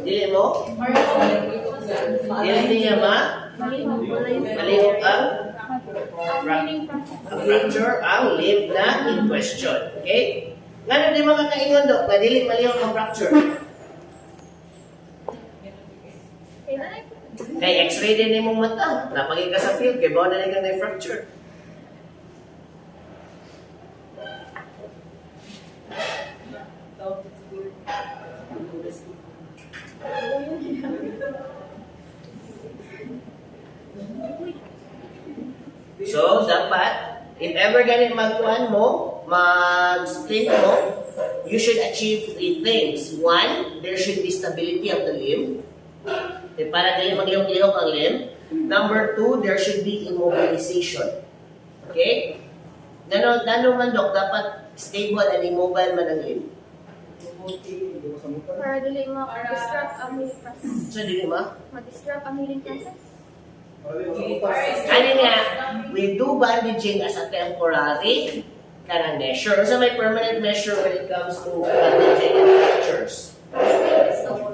Dili mo? Dili niya malihok ang fracture ang limb na in question. Okay? Ngano di mga kaingon do, na dili malihok ang fracture? Kay x-ray din imong mata. Napagi ka sa field, kay bawa na rin kang na-fracture. So, dapat, if ever ganit magkuhan mo, mag-split mo, you should achieve 3 things. 1, there should be stability of the limb. Para dili maglihok-lihok ang limb. Number 2, there should be immobilization. Okay? Nano man, Dok, dapat stable and immobile man ang limb. Para dili ma-distract ang healing process. So, dili ma? Ma-distract ang healing process. Ano nga, we do bandaging as a temporary kind of measure. So, may permanent measure when it comes to bandaging and fractures.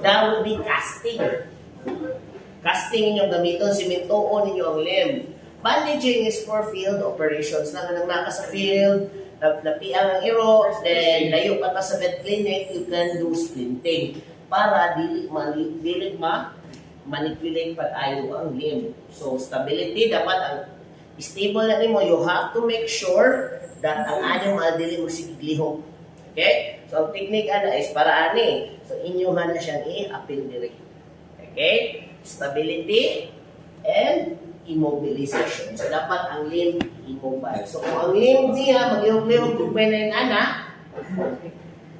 That would be casting. Casting inyong gamiton, simentoon ninyo ang limb. Bandaging is for field operations. Nang naka sa field, napiang ang iro, then layo pa sa vet clinic, you can do splinting para dili manipulate pag-ayo ang limb. So, stability, dapat ang stable na nimo, you have to make sure that ang animal dili mo siglihok. Okay? So, ang technique is para ani. So, inyuhan na siyang i-appeal direct. Okay? Stability and immobilization. So, dapat ang limb immobile. So, kung ang limb niya maglihok-lihok kung may na yung anak,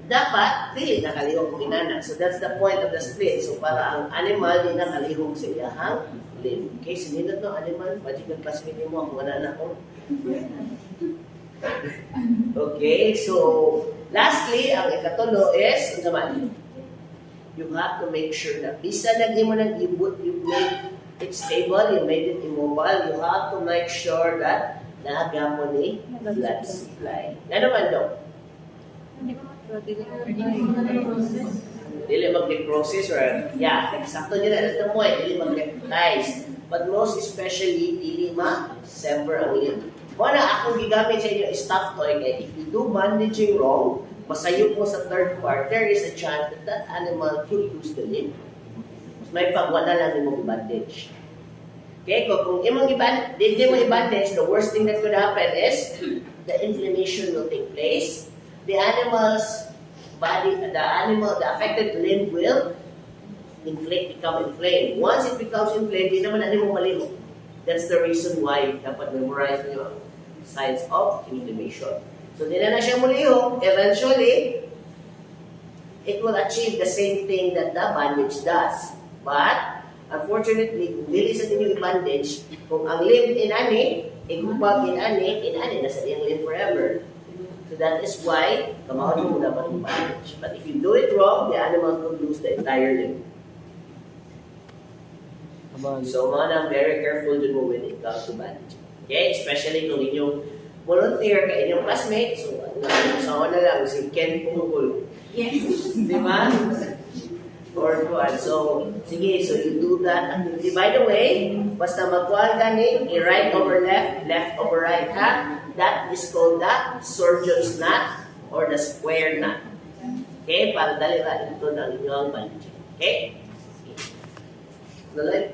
dapat dili nakalihok ang inana. So, that's the point of the split. So, para ang animal di nakalihok sa iyahang limb. Okay? Sinidot no animal, magical classmate mo ang mga anak ko. Okay? So, lastly, ang ikatulo is, you have to make sure that bisa lagi mo nang ibut, you made it stable, you made it immobile, you have to make sure that naagam mo ni blood supply. Ano man daw? Dili mag-necrosis or, yeah, eksakto nila, that's the point, dili mag-necrotize. But most especially, dili ma-sever ang limb. Wala, akong gigamit sa inyo stuff toy, kaya if you do bandaging wrong, masayop mo sa third part, there is a chance that that animal could lose the limb. May pagwala lang imong bandage. Okay, kung imong di mo i-bandage, the worst thing that could happen is the inflammation will take place. The animal's body, the affected limb will become inflamed. Once it becomes inflamed, di naman mo malihok. That's the reason why dapat memorize niyo ang signs of inflammation. So, di na siya mulihok. Eventually, it will achieve the same thing that the bandage does. But, unfortunately, kung dili sa ninyo i-bandage, kung ang limb inani, igubag inani na sa iyang limb forever. So, that is why, kamahon mo dapat i-bandage. But if you do it wrong, the animal will lose the entire limb. So, mga na very careful din mo when it comes to bandaging. Okay? Especially kung inyong volunteer ka inyong classmate, so nasawa na lang si Ken Pungkul. Yes. Di ba? Or what? So, sige, so you do that. By the way, basta magkuhan ka ni, right over left, left over right, ha? That is called the surgeon's knot or the square knot. Okay? Para dali ba ito ng inyong bandaging. Okay? Sige. Nalit?